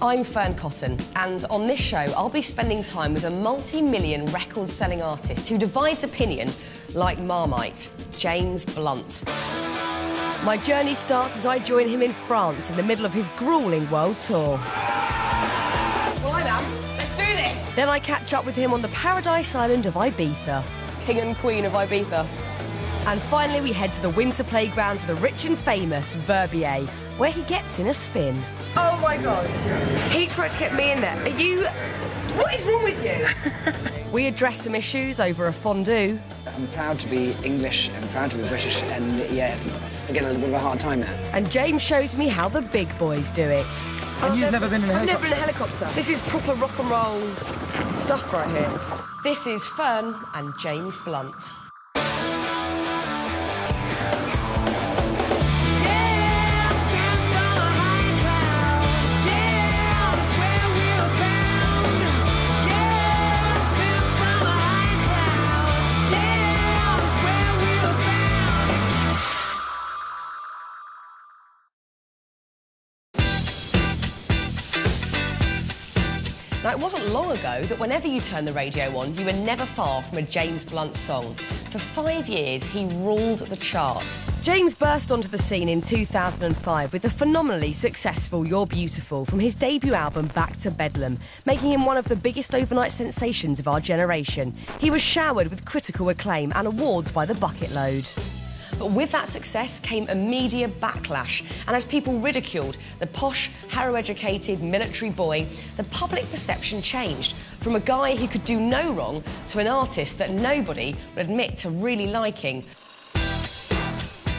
I'm Fearne and on this show I'll be spending time with a multi-million record-selling artist who divides opinion like Marmite, James Blunt. My journey starts as I join him in France in the middle of his gruelling world tour. Well, I'm amped. Let's do this! Then I catch up with him on the paradise island of Ibiza. King and Queen of Ibiza. And finally we head to the winter playground for the rich and famous Verbier, where he gets in a spin. Oh my God. He tried to get me in there. Are you... What is wrong with you? We address some issues over a fondue. I'm proud to be English and proud to be British, and yeah, I get a little bit of a hard time now. And James shows me how the big boys do it. And you've never been in a helicopter? I've never been in a helicopter. This is proper rock and roll stuff right here. This is Fearne and James Blunt. Now, it wasn't long ago that whenever you turned the radio on, you were never far from a James Blunt song. For 5 years, he ruled the charts. James burst onto the scene in 2005 with the phenomenally successful You're Beautiful from his debut album Back to Bedlam, making him one of the biggest overnight sensations of our generation. He was showered with critical acclaim and awards by the bucket load. But with that success came a media backlash, and as people ridiculed the posh, Harrow-educated military boy, the public perception changed from a guy who could do no wrong to an artist that nobody would admit to really liking.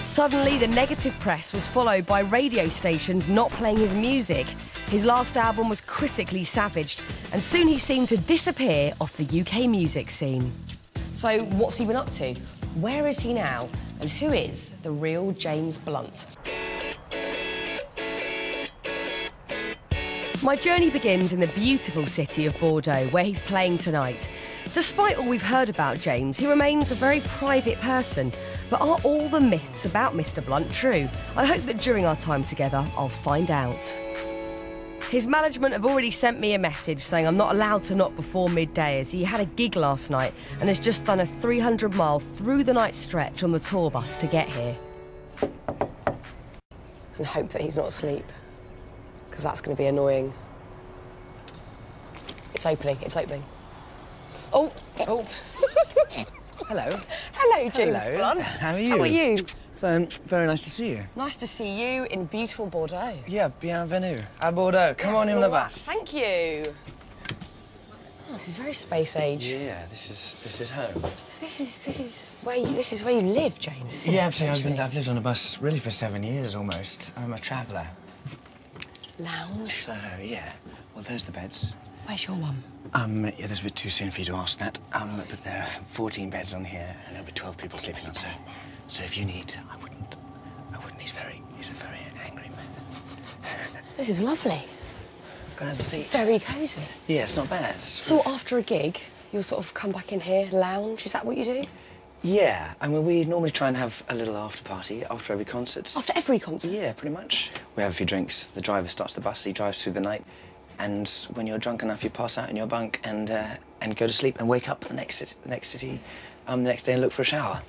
Suddenly, the negative press was followed by radio stations not playing his music. His last album was critically savaged, and soon he seemed to disappear off the UK music scene. So what's he been up to? Where is he now? And who is the real James Blunt? My journey begins in the beautiful city of Bordeaux, where he's playing tonight. Despite all we've heard about James, he remains a very private person. But are all the myths about Mr. Blunt true? I hope that during our time together, I'll find out. His management have already sent me a message saying I'm not allowed to knock before midday, as he had a gig last night and has just done a 300-mile through-the-night stretch on the tour bus to get here. And hope that he's not asleep, because that's going to be annoying. It's opening, it's opening. Oh! Oh! Hello. Hello, James Hello. Blunt. How are you? How are you? Very nice to see you. Nice to see you in beautiful Bordeaux. Yeah, bienvenue à Bordeaux. Come on in the bus. Thank you. Oh, this is very space age. Yeah, this is home. So this is where you live, James. Yeah, absolutely. I've lived on a bus really for 7 years almost. I'm a traveller. Lounge. So yeah. Well, there's the beds. Where's your one? Yeah, there's a bit too soon for you to ask that. But there are 14 beds on here, and there'll be 12 people sleeping on. So if you need, I wouldn't. He's a very angry man. This is lovely. Go have a seat. Very cosy. Yeah, it's not bad. So after a gig, you'll sort of come back in here, lounge. Is that what you do? Yeah, I mean, we normally try and have a little after party after every concert. After every concert? Yeah, pretty much. We have a few drinks. The driver starts the bus. He drives through the night, and when you're drunk enough, you pass out in your bunk and go to sleep and wake up the next day and look for a shower.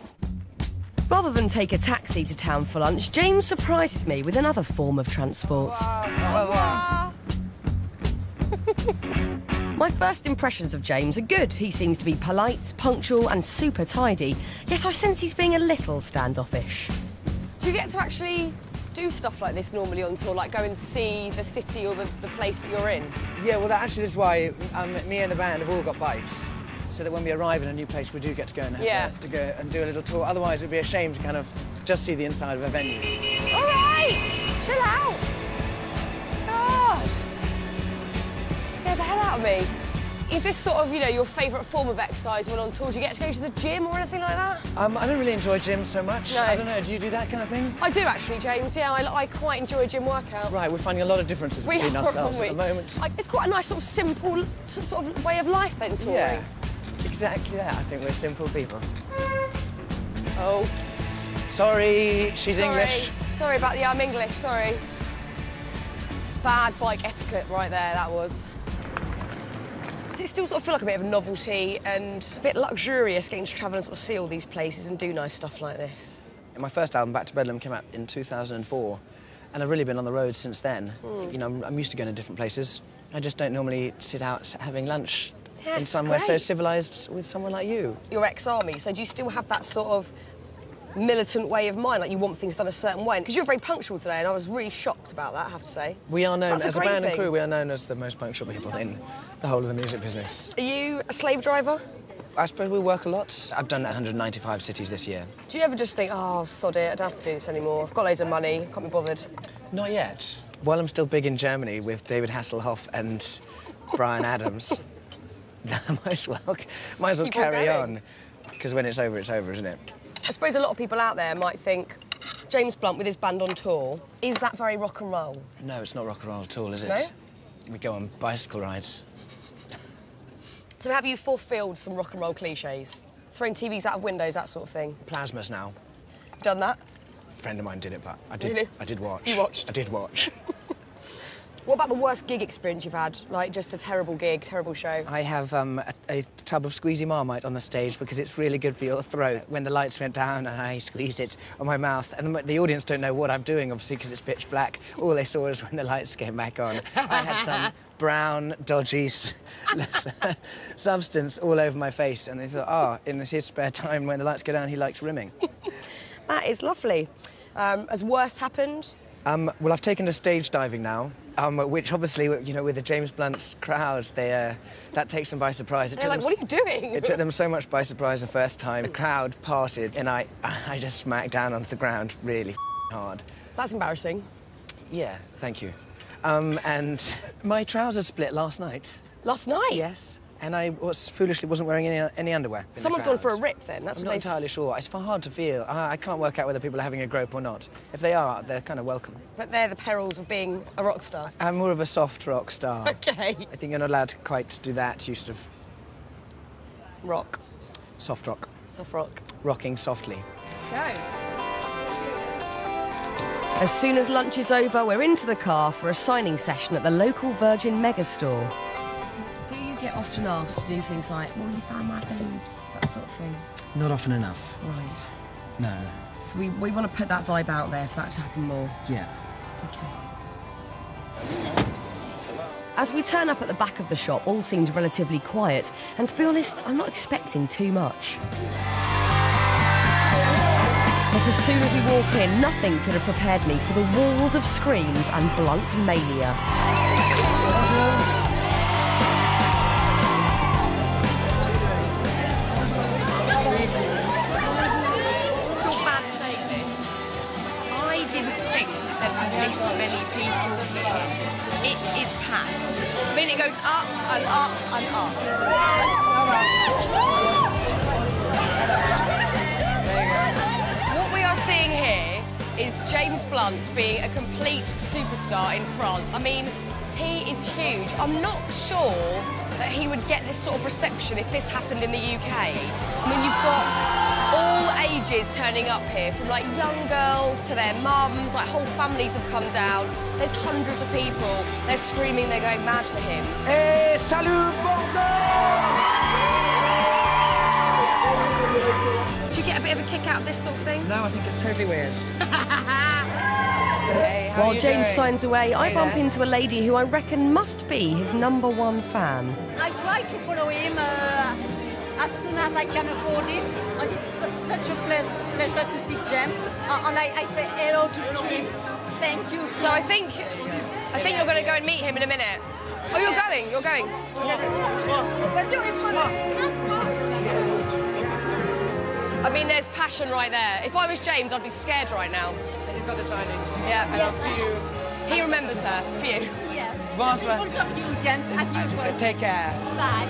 Rather than take a taxi to town for lunch, James surprises me with another form of transport. My first impressions of James are good. He seems to be polite, punctual and super tidy, yet I sense he's being a little standoffish. Do you get to actually do stuff like this normally on tour, like go and see the city or the place that you're in? Yeah, well, actually, this is why me and the band have all got bikes, so that when we arrive in a new place, we do get to go and to go and do a little tour. Otherwise, it'd be a shame to kind of just see the inside of a venue. All right, chill out. God, scare the hell out of me. Is this sort of, you know, your favourite form of exercise when on tour? Do you get to go to the gym or anything like that? I don't really enjoy gym so much. No. I don't know, do you do that kind of thing? I do actually, James, yeah. I quite enjoy a gym workout. Right, we're finding a lot of differences between ourselves at the moment. It's quite a nice sort of simple sort of way of life then, touring. Yeah, exactly that. I think we're simple people. Oh. Sorry, she's English. Sorry about the I'm English, sorry. Bad bike etiquette right there, that was. Does it still sort of feel like a bit of a novelty and a bit luxurious getting to travel and sort of see all these places and do nice stuff like this? My first album, Back to Bedlam, came out in 2004, and I've really been on the road since then. You know, I'm used to going to different places. I just don't normally sit out having lunch in somewhere so civilised with someone like you. You're ex-army, so do you still have that sort of militant way of mind, like you want things done a certain way? Because you're very punctual today, and I was really shocked about that, I have to say. We are known, as a band and crew, we are known as the most punctual people in the whole of the music business. Are you a slave driver? I suppose we work a lot. I've done 195 cities this year. Do you ever just think, oh, sod it, I don't have to do this anymore, I've got loads of money, can't be bothered? Not yet. While I'm still big in Germany with David Hasselhoff and Bryan Adams, might as well carry on. Because when it's over, isn't it? I suppose a lot of people out there might think, James Blunt with his band on tour, is that very rock and roll? No, it's not rock and roll at all, is it? No? We go on bicycle rides. So have you fulfilled some rock and roll cliches? Throwing TVs out of windows, that sort of thing? Plasmas now. Done that? A friend of mine did it, but I did. Really? I did watch. You watched? I did watch. What about the worst gig experience you've had? Like, just a terrible gig, terrible show? I have a tub of squeezy Marmite on the stage because it's really good for your throat. When the lights went down and I squeezed it on my mouth, and the audience don't know what I'm doing, obviously, because it's pitch black. All they saw is when the lights came back on. I had some brown, dodgy substance all over my face, and they thought, oh, in his spare time, when the lights go down, he likes rimming. That is lovely. Has worse happened? Well, I've taken to stage diving now, which obviously, you know, with the James Blunt crowd, that takes them by surprise. They're like, what are you doing? It took them so much by surprise the first time. The crowd parted, and I just smacked down onto the ground really hard. That's embarrassing. Yeah, thank you. And my trousers split last night. Last night? Yes. And I foolishly wasn't wearing any underwear. Someone's gone for a rip then. That's I'm not entirely sure. It's hard to feel. I can't work out whether people are having a grope or not. If they are, they're kind of welcome. But they're the perils of being a rock star. I'm more of a soft rock star. Okay. I think you're not allowed to quite do that. You sort of... Rock. Soft rock. Soft rock. Rocking softly. Let's go. As soon as lunch is over, we're into the car for a signing session at the local Virgin megastore. Do you get often asked to do things like, will you sign my boobs? That sort of thing? Not often enough. Right. No. So we want to put that vibe out there for that to happen more. Yeah. Okay. As we turn up at the back of the shop, all seems relatively quiet, and to be honest, I'm not expecting too much. But as soon as we walk in, nothing could have prepared me for the walls of screams and blunt mania. I feel bad saying this. I didn't think there'd be this many people here. It is packed. I mean, it goes up and up and up. What we are seeing here is James Blunt being a complete superstar in France. I mean, he is huge. I'm not sure that he would get this sort of reception if this happened in the UK. I mean, you've got all ages turning up here, from like young girls to their mums, like whole families have come down. There's hundreds of people. They're screaming, they're going mad for him. Hey, salut, Bordeaux! Do you get a bit of a kick out of this sort of thing? No, I think it's totally weird. Hey, while James signs away, I bump into a lady who I reckon must be his #1 fan. I try to follow him as soon as I can afford it, and it's such a pleasure to see James. And I say hello to Kim. Thank you. So I think you're going to go and meet him in a minute. Oh, you're going. You're going. I mean, there's passion right there. If I was James, I'd be scared right now. You've got the signing. Yeah. And I'll see you. He remembers her. Phew. Yes. Bonsoir. All of you, James, as usual. Take care. Bye.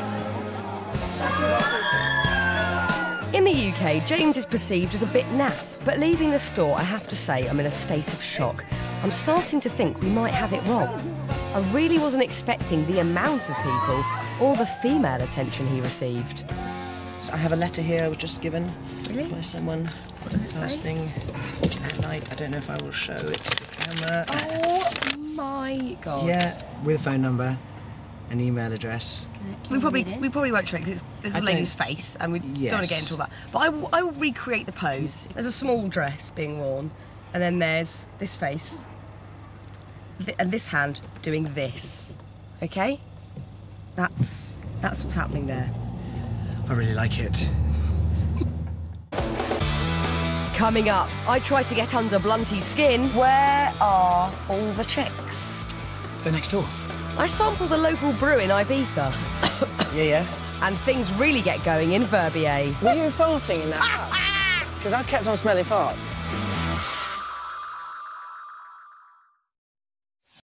In the UK, James is perceived as a bit naff, but leaving the store, I have to say, I'm in a state of shock. I'm starting to think we might have it wrong. I really wasn't expecting the amount of people or the female attention he received. So I have a letter here I was just given by someone. What does it say? Last thing at night. I don't know if I will show it to the camera. Oh my God. Yeah, with a phone number, an email address. We probably won't show it because there's a I lady's don't- face and we don't want Yes. to get into all that. But I will recreate the pose. There's a small dress being worn, and then there's this face, and this hand doing this. Okay? That's what's happening there. I really like it. Coming up, I try to get under Blunty's skin. Where are all the chicks? They're next door. I sample the local brew in Ibiza. Yeah. And things really get going in Verbier. Were you farting in that pub? Because I kept on smelling farts.